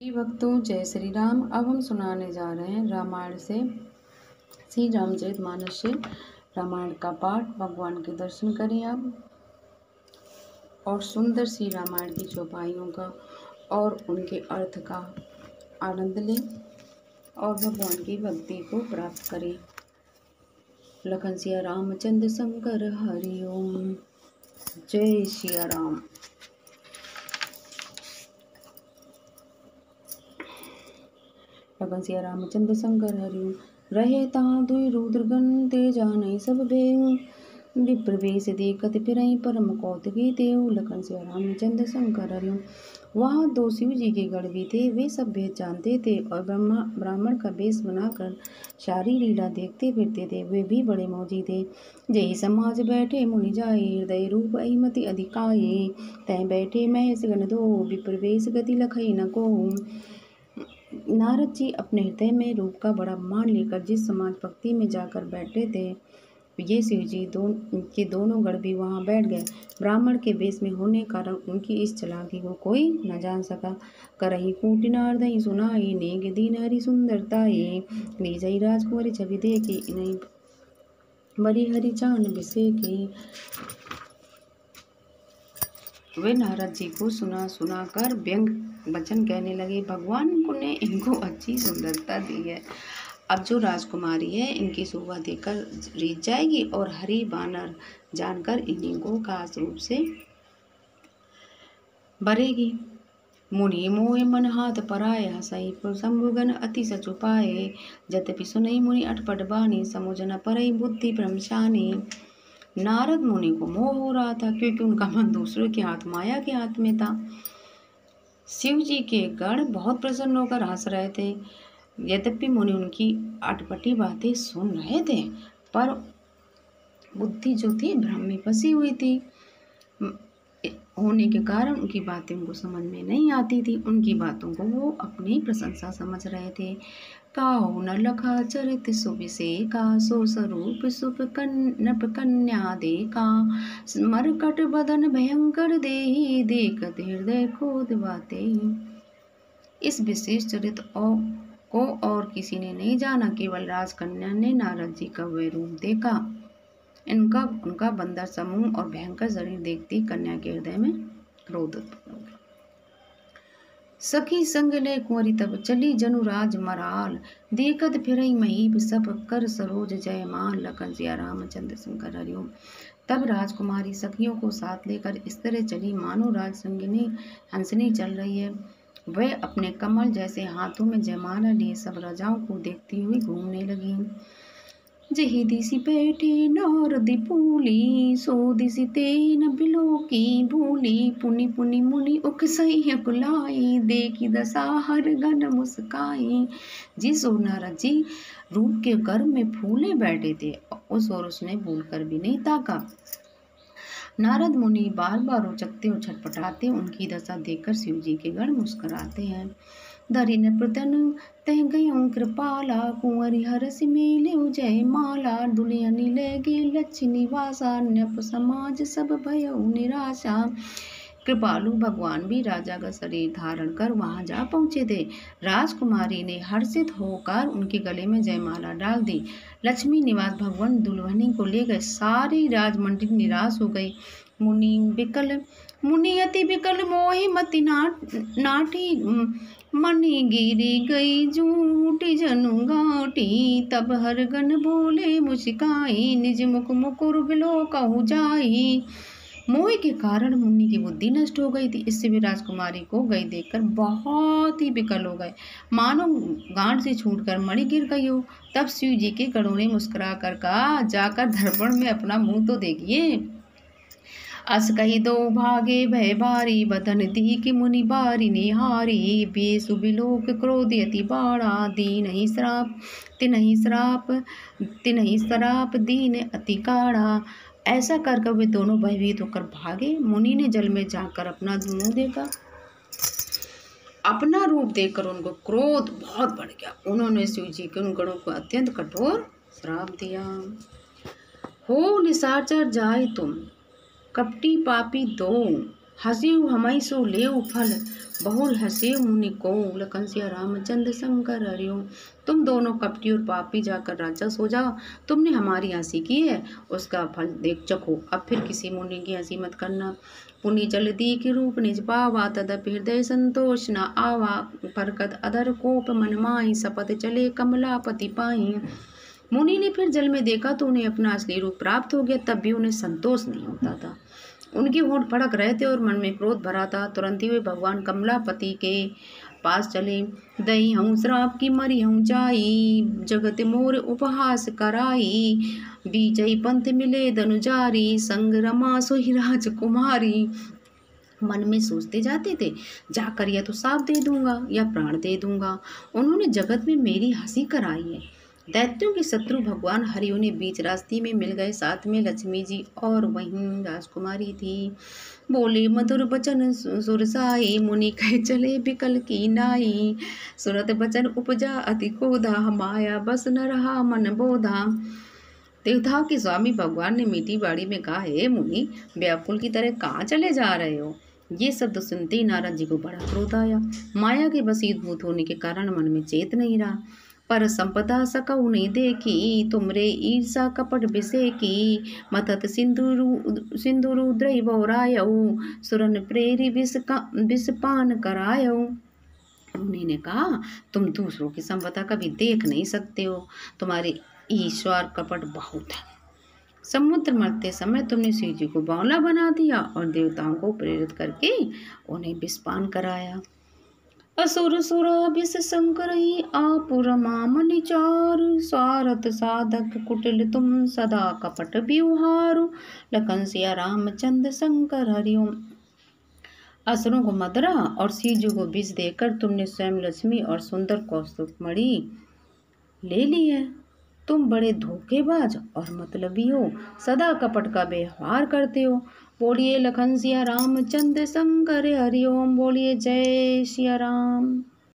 भक्तों, जय श्री राम। अब हम सुनाने जा रहे हैं रामायण से श्री रामचरितमानस से रामायण का पाठ। भगवान के दर्शन करें आप और सुंदर सी रामायण की चौपाइयों का और उनके अर्थ का आनंद लें और भगवान की भक्ति को प्राप्त करें। लखन सिया रामचंद्र शंकर हरि ओम। जय सिया राम। लखन सिया रामचंद्र शंकर हरि रहे तहाँ दुई रुद्रगण ते जाने सब भेऊ। विप्र वेश देखत फिरई परम कौतुकी तेऊ। लखन सिया रामचंद्र शंकर हरि। वहाँ दो शिव जी के गढ़ भी थे, वे सब भेद जानते थे और ब्राह्मण का वेश बनाकर सारी लीला देखते फिरते थे। वे भी बड़े मौजी थे। जय समाज बैठे मुनि जाए, हृदय रूप अहिमति अधिकाये। तय बैठे महेश गण दो, विप्र वेश गति लखई न को। नारद जी अपने हृदय में रूप का बड़ा मान लेकर जिस समाज भक्ति में जाकर बैठे थे, ये शिव जी के दोनों गढ़ भी वहां बैठ गए। ब्राह्मण के वेश में होने कारण उनकी इस चालाकी को कोई न जान सका। करही कूटिनार दही सुनाई, नेग दीन हरि सुंदरताये। लीजई राजकुमारी छवि देखी, इन्हीं बड़ी हरि चान बिसेकी। वे नारद जी को सुना कर व्यंग वचन कहने लगे। भगवान ने इनको अच्छी सुंदरता दी है, अब जो राजकुमारी है इनकी शोभा देखकर रीझ जाएगी और हरि बानर जानकर इन्हीं को खास रूप से भरेगी। मुनि मोह मन हाथ पराए, हसई शंभुगन अति सचुपाए। यद्यपि सुनई मुनि अटपट बानी, समुझ न परई बुद्धि ब्रह्मशानी। नारद मुनि को मोह हो रहा था क्योंकि उनका मन दूसरे के हाथ, माया के हाथ में था। शिव जी के गण बहुत प्रसन्न होकर हंस रहे थे। यद्यपि मुनि उनकी अटपटी बातें सुन रहे थे, पर बुद्धि जो थी भ्रम में फंसी हुई थी होने के कारण उनकी बातें उनको समझ में नहीं आती थी। उनकी बातों को वो अपनी प्रशंसा समझ रहे थे। काहु न लखा चरित सुभिषेका, सो स्वरूप सुप नप कन्या देखा। मरकट बदन भयंकर देहि, देखत हृदय खोद बातें। इस विशेष चरित्र को और किसी ने नहीं जाना, केवल राजकन्या ने नारद जी का वह रूप देखा। उनका बंदर समूह और भयंकर शरीर देखती कन्या के हृदय में क्रोध उत्पन्न हो गया। सखी संग ले कुंवरी तब चली, जनुराज मराल। देखत फिरई महीप सब कर सरोज जयमाल। लखन सिया रामचंद्र शंकर हरि ओम। तब राजकुमारी सखियों को साथ लेकर इस तरह चली मानो राज संगिनी हंसनी चल रही है। वह अपने कमल जैसे हाथों में जयमाला लिए सब राजाओं को देखती हुई घूमने लगी। जही दिसी बैठे नारद पूली, सो दिसी ते न बिलो की भूली। पुनि पुनि मुनि उकसई अकुलाई, देखी दशा हर गन मुस्काई। जिस ओर नारद जी रूप के गर्भ में फूले बैठे थे, उस ओर उसने भूल कर भी नहीं ताका। नारद मुनि बार बार उचकते और छटपटाते उनकी दशा देखकर शिव जी के गण मुस्कुराते हैं। धरि न प्रतन तह गयों कृपाला, कुंवरी हरस मेले जय माला। दुलियनि लगे लक्ष्य निवासा, नप समाज सब भयउ निराशा। कृपालु भगवान भी राजा का शरीर धारण कर वहां जा पहुंचे थे। राजकुमारी ने हर्षित होकर उनके गले में जयमाला डाल दी। लक्ष्मी निवास भगवान दुल्हनी को ले गए। सारी राजमंडली निराश हो गई। मुनि अति विकल मोहि मति नाटी। मनि गिरी गई झूठी जनु गाटी। तब हर गण बोले मुस्काई, निज मुख मुकुर बिलो कहु जाई। मोह के कारण मुनि की बुद्धि नष्ट हो गई थी। इससे भी राजकुमारी को गई देखकर बहुत ही विकल हो गए, मानो गांठ से छूटकर मणि गिर गई हो। तब शिव जी के गणों ने मुस्कुरा कर कहा, जाकर दर्पण में अपना मुंह तो देखिए। अस कही दो भागे भय भारी, बदन दी की मुनि बारी निहारी। बेसु बिलोक क्रोध अति बाड़ा, तिन्हि श्राप दीन अति काढ़ा। ऐसा कर वे दोनों भयभीत होकर भागे। मुनि ने जल में जाकर अपना मुंह देखा। अपना रूप देखकर उनको क्रोध बहुत बढ़ गया। उन्होंने शिव जी के उन गणों को अत्यंत कठोर श्राप दिया। हो निशाचर जाय तुम, कपटी पापी दो, हंसियु हमई सो लेउ फल, बहुल हंसियु मुनि को, लखन सिया रामचंद्र शंकर हरिओम। तुम दोनों कपटी और पापी जाकर राक्षस हो जाओ, तुमने हमारी हंसी की है, उसका फल देख चखो, अब फिर किसी मुनि की हंसी मत करना। पुनि जल दी के रूप निज पावा, तदपि हृदय संतोष न आवा, फरकत अधर कोप मन माही, सपथ चले कमलापति पाई। मुनि ने फिर जल में देखा तो उन्हें अपना असली रूप प्राप्त हो गया, तब भी उन्हें संतोष नहीं होता था। उनके होंठ फड़क रहे थे और मन में क्रोध भरा था। तुरंत ही वे भगवान कमलापति के पास चले। दई हूँ श्राप की मरी हूँ जाई, जगत मोर उपहास कराई, बीजई पंथ मिले धनुजारी, संग रमा सोहि राजकुमारी। मन में सोचते जाते थे, जाकर या तो साप दे दूंगा या प्राण दे दूंगा, उन्होंने जगत में मेरी हंसी कराई है। दैत्यों के शत्रु भगवान हरिओं ने बीच रास्ते में मिल गए, साथ में लक्ष्मी जी और वहीं राजकुमारी थी। बोले मधुर बचन सुरसाई, मुनि कहे चले बिकल की नाई, सुरत बचन उपजा अति क्रोधा, माया बस न रहा मन बोधा। देवताओं के स्वामी भगवान ने मीठी बाड़ी में कहा, हे मुनि, व्याकुल की तरह कहाँ चले जा रहे हो। ये शब्द सुनते ही नारद जी को बड़ा क्रोध आया। माया के वशीभूत होने के कारण मन में चेत नहीं रहा। पर संपदा सकऊ नहीं देखी, तुमरे ईर्षा कपट विषय की, मथत सिंदूरु द्रई बौरायऊ, सुरन प्रेरी विष पान करायऊ। उन्होंने कहा, तुम दूसरों की संपदा कभी देख नहीं सकते हो, तुम्हारे ईश्वर कपट बहुत है। समुद्र मरते समय तुमने शिव जी को बावला बना दिया और देवताओं को प्रेरित करके उन्हें विषपान कराया। असुर सुरा विष शंकर ही आपुर मामन चार, स्वार्थ साधक कुटिल तुम सदा कपट व्यवहारु, लखन सिया रामचंद्र शंकर हरिओम। असुरों को मदरा और शिव जी को विष देकर तुमने स्वयं लक्ष्मी और सुंदर कौस्तुभ मणि ले ली है। तुम बड़े धोखेबाज और मतलबी हो, सदा कपट का व्यवहार करते हो। बोलिए लखन सिया रामचंद्र शंकर हरिओम, बोलिए जय सिया राम।